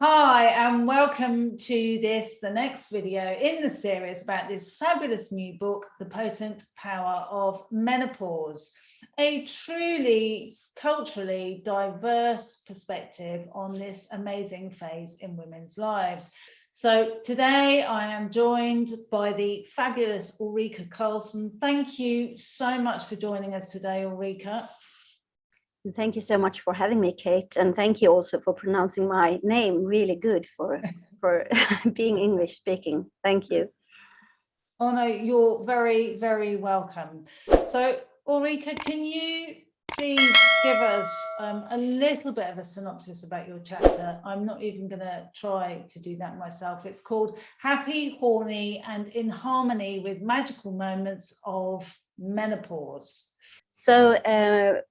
Hi, and welcome to the next video in the series about this fabulous new book, The Potent Power of Menopause, a truly culturally diverse perspective on this amazing phase in women's lives. So today I am joined by the fabulous Ulrika Karlsson. Thank you so much for joining us today, Ulrika. Thank you so much for having me, Kate, and thank you also for pronouncing my name really good for being English speaking. Thank you. Oh no, you're very, very welcome. So Ulrika, can you please give us a little bit of a synopsis about your chapter? I'm not even going to try to do that myself. It's called Happy, Horny, and in Harmony with Magical Moments of Menopause. So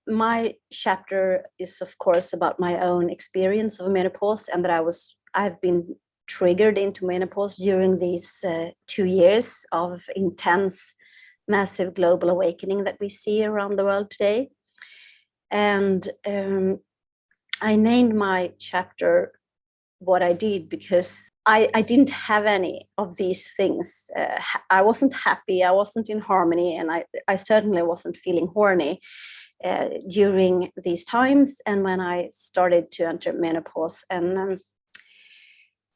my chapter is, of course, about my own experience of menopause, and that I've been triggered into menopause during these 2 years of intense, massive global awakening that we see around the world today. And I named my chapter what I did because I didn't have any of these things. I wasn't happy, I wasn't in harmony, and I certainly wasn't feeling horny during these times and when I started to enter menopause. And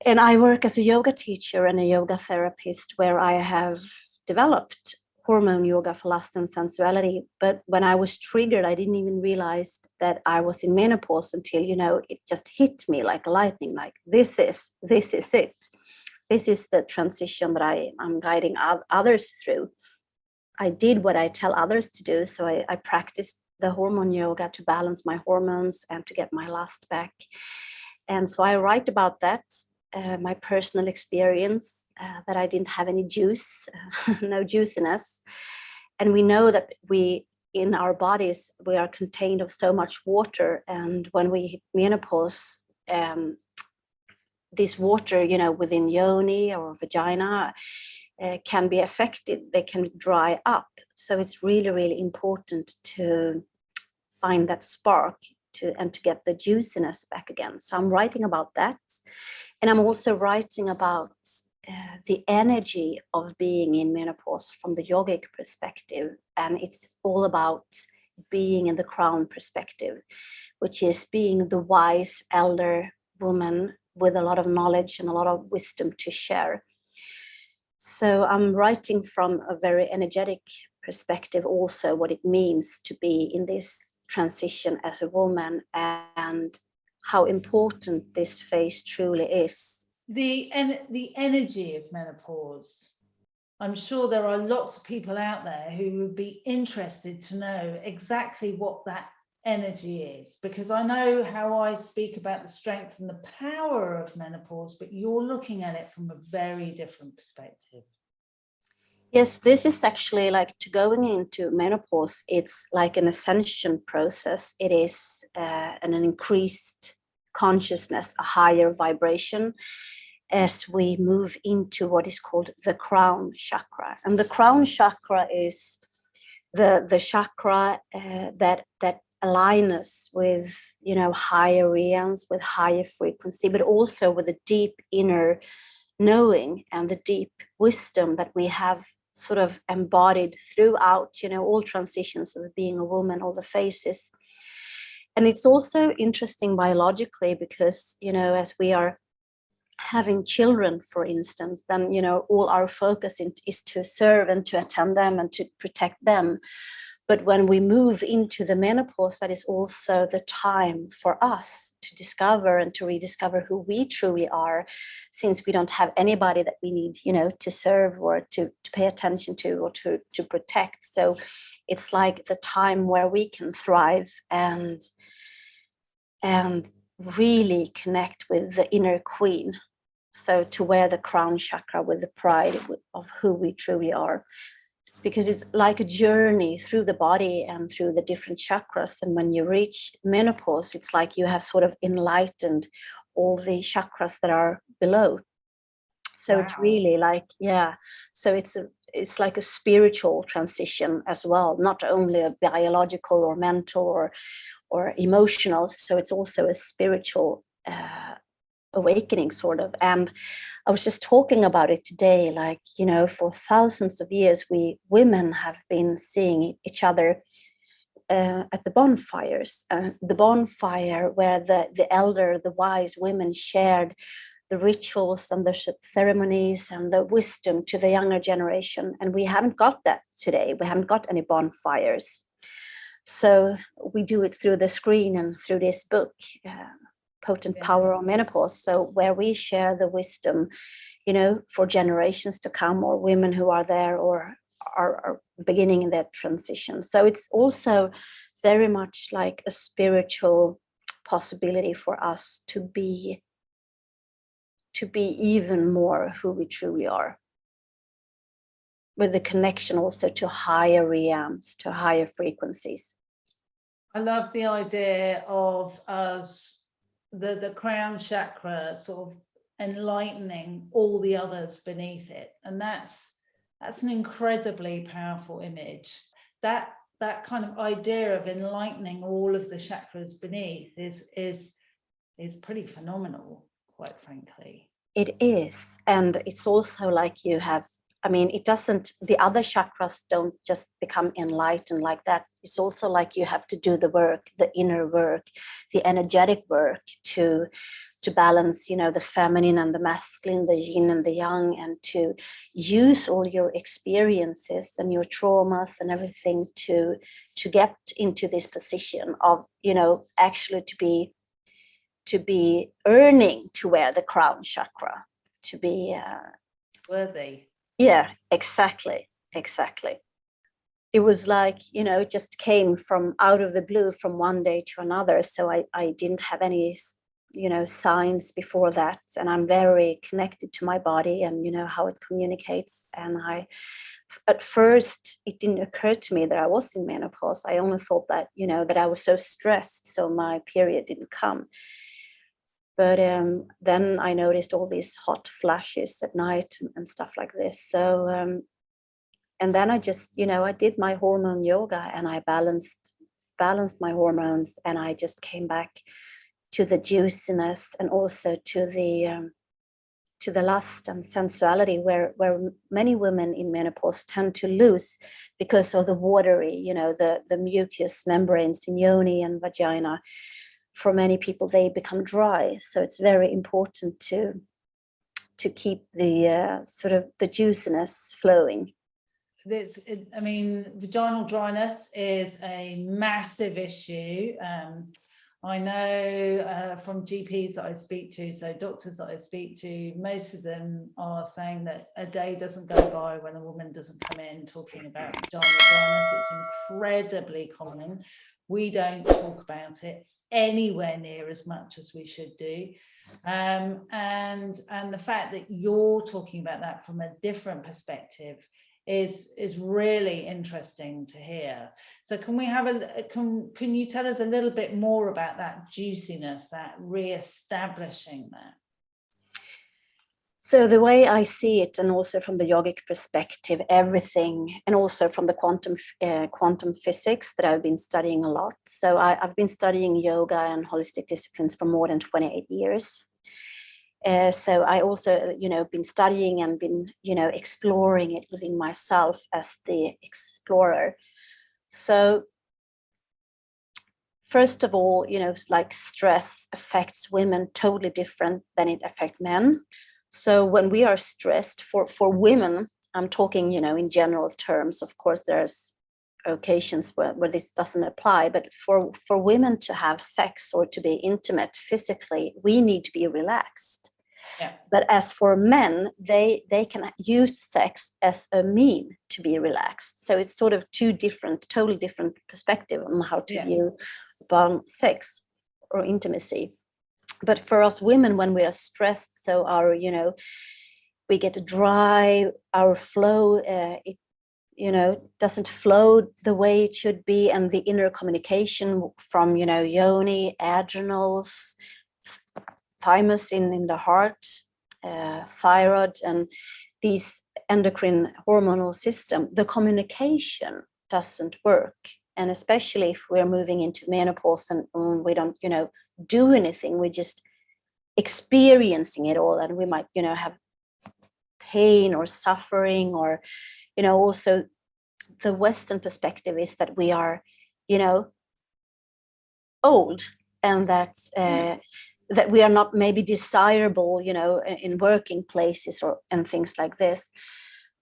I work as a yoga teacher and a yoga therapist where I have developed hormone yoga for lust and sensuality. But when I was triggered, I didn't even realize that I was in menopause until, it just hit me like lightning, like this is it. This is the transition that I'm guiding others through. I did what I tell others to do. So I practiced the hormone yoga to balance my hormones and to get my lust back. And so I write about that, my personal experience, that I didn't have any juice, no juiciness. And we know that in our bodies, we are contained of so much water. And when we hit menopause, this water, within yoni or vagina can be affected. They can dry up. So it's really, really important to find that spark to get the juiciness back again. So I'm writing about that. And I'm also writing about the energy of being in menopause from the yogic perspective. And it's all about being in the crown perspective, which is being the wise elder woman with a lot of knowledge and a lot of wisdom to share. So I'm writing from a very energetic perspective also what it means to be in this transition as a woman and how important this phase truly is. The energy of menopause. I'm sure there are lots of people out there who would be interested to know exactly what that energy is, because I know how I speak about the strength and the power of menopause, but you're looking at it from a very different perspective. Yes, this is actually like to going into menopause. It's like an ascension process. It is an increased consciousness, a higher vibration as we move into what is called the crown chakra. And the crown chakra is the chakra that align us with, higher realms, with higher frequency, but also with a deep inner knowing and the deep wisdom that we have sort of embodied throughout, all transitions of being a woman, all the phases. And it's also interesting biologically because, as we are having children, for instance, then, all our focus is to serve and to attend them and to protect them. But when we move into the menopause, that is also the time for us to discover and to rediscover who we truly are, since we don't have anybody that we need, to serve or to pay attention to or to protect. So it's like the time where we can thrive and really connect with the inner queen. So to wear the crown chakra with the pride of who we truly are. Because it's like a journey through the body and through the different chakras. And when you reach menopause, it's like you have sort of enlightened all the chakras that are below. So It's really like, so it's like a spiritual transition as well, not only a biological or mental or emotional. So it's also a spiritual awakening, sort of. And I was just talking about it today, like, you know, for thousands of years, we women have been seeing each other at the bonfires, the bonfire where the elder, the wise women shared the rituals and the ceremonies and the wisdom to the younger generation. And we haven't got that today. We haven't got any bonfires. So we do it through the screen and through this book, Potent Power of Menopause. So where we share the wisdom, you know, for generations to come, or women who are there or are beginning their transition. So it's also very much like a spiritual possibility for us to be even more who we truly are, with the connection also to higher realms, to higher frequencies. I love the idea of us, the crown chakra, sort of enlightening all the others beneath it, and that's an incredibly powerful image. That kind of idea of enlightening all of the chakras beneath is pretty phenomenal, quite frankly. It is. And it's also like you have, I mean, it doesn't, the other chakras don't just become enlightened like that. It's also like you have to do the work, the inner work, the energetic work to balance, you know, the feminine and the masculine, the yin and the yang, and to use all your experiences and your traumas and everything to get into this position of, you know, actually to be earning to wear the crown chakra, to be worthy. Yeah, exactly. It was like, you know, it just came from out of the blue from one day to another. So I didn't have any, you know, signs before that. And I'm very connected to my body and, you know, how it communicates. And at first, it didn't occur to me that I was in menopause. I only thought that, you know, that I was so stressed, so my period didn't come. But then I noticed all these hot flashes at night and stuff like this. So, and then I just, you know, I did my hormone yoga and I balanced my hormones, and I just came back to the juiciness and also to the lust and sensuality where many women in menopause tend to lose because of the watery, you know, the mucous membranes in yoni and vagina. For many people, they become dry. So it's very important to keep the sort of the juiciness flowing. I mean, vaginal dryness is a massive issue. I know from GPs that I speak to, so doctors that I speak to, most of them are saying that a day doesn't go by when a woman doesn't come in talking about vaginal dryness. It's incredibly common. We don't talk about it anywhere near as much as we should do. And the fact that you're talking about that from a different perspective is really interesting to hear. So can we have can you tell us a little bit more about that juiciness, that re-establishing that? So the way I see it, and also from the yogic perspective, everything, and also from the quantum physics that I've been studying a lot. So I've been studying yoga and holistic disciplines for more than 28 years. So I also, you know, been studying and been, you know, exploring it within myself as the explorer. So first of all, you know, like stress affects women totally different than it affects men. So when we are stressed, for women, I'm talking, you know, in general terms, of course, there's occasions where this doesn't apply, but for women to have sex or to be intimate physically, we need to be relaxed. Yeah. But as for men, they can use sex as a mean to be relaxed. So it's sort of totally different perspective on how to view upon sex or intimacy. But for us women, when we are stressed, so our, you know, we get dry, our flow, it, you know, doesn't flow the way it should be. And the inner communication from, you know, yoni, adrenals, thymus in the heart, thyroid, and these endocrine hormonal system, the communication doesn't work. And especially if we're moving into menopause and we don't, you know, do anything, we just experiencing it all, and we might, have pain or suffering, or, also the Western perspective is that we are, old, and that we are not maybe desirable, in working places and things like this.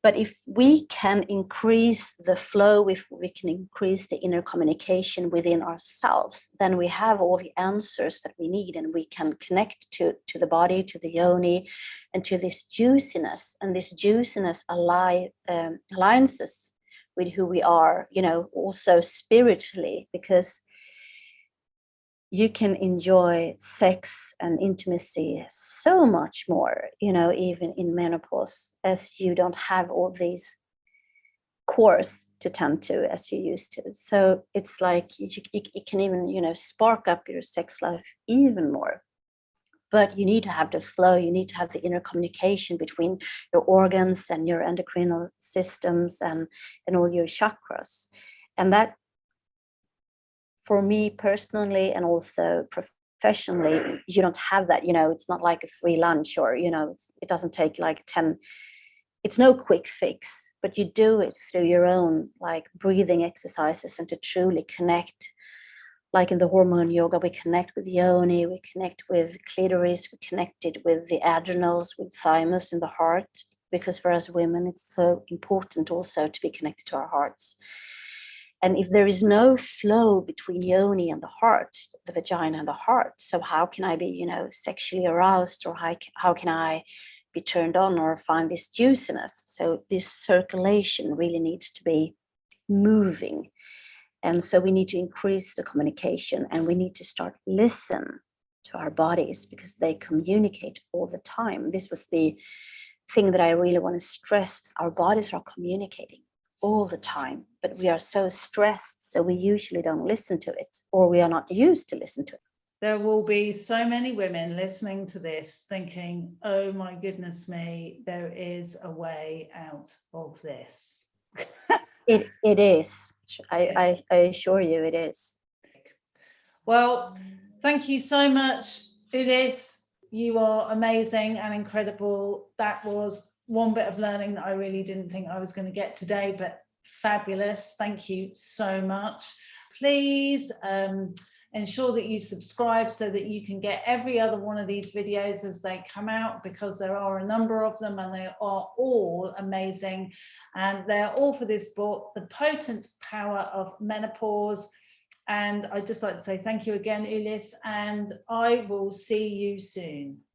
But if we can increase the flow, if we can increase the inner communication within ourselves, then we have all the answers that we need, and we can connect to the body, to the yoni, and to this juiciness. And this juiciness aligns us with who we are, also spiritually, because you can enjoy sex and intimacy so much more, even in menopause, as you don't have all these cores to tend to as you used to. So it's like it can even, spark up your sex life even more. But you need to have the flow, you need to have the inner communication between your organs and your endocrinal systems and all your chakras. And that, for me personally, and also professionally, you don't have that. It's not like a free lunch, or it doesn't take like 10, it's no quick fix, but you do it through your own like breathing exercises, and to truly connect. Like in the hormone yoga, we connect with yoni, we connect with clitoris, we connect it with the adrenals, with thymus and the heart, because for us women it's so important also to be connected to our hearts. And if there is no flow between yoni and the heart, the vagina and the heart, so how can I be, sexually aroused, or how can I be turned on or find this juiciness? So this circulation really needs to be moving. And so we need to increase the communication, and we need to start listen to our bodies, because they communicate all the time. This was the thing that I really want to stress. Our bodies are communicating all the time, but we are so stressed, so we usually don't listen to it, or we are not used to listen to it. There will be so many women listening to this thinking, oh my goodness me, there is a way out of this. It is. I assure you it is. Well, thank you so much, Ulis. You are amazing and incredible. That was one bit of learning that I really didn't think I was going to get today, but fabulous. Thank you so much. Please ensure that you subscribe so that you can get every other one of these videos as they come out, because there are a number of them and they are all amazing. And they're all for this book, The Potent Power of Menopause. And I'd just like to say thank you again, Ulis, and I will see you soon.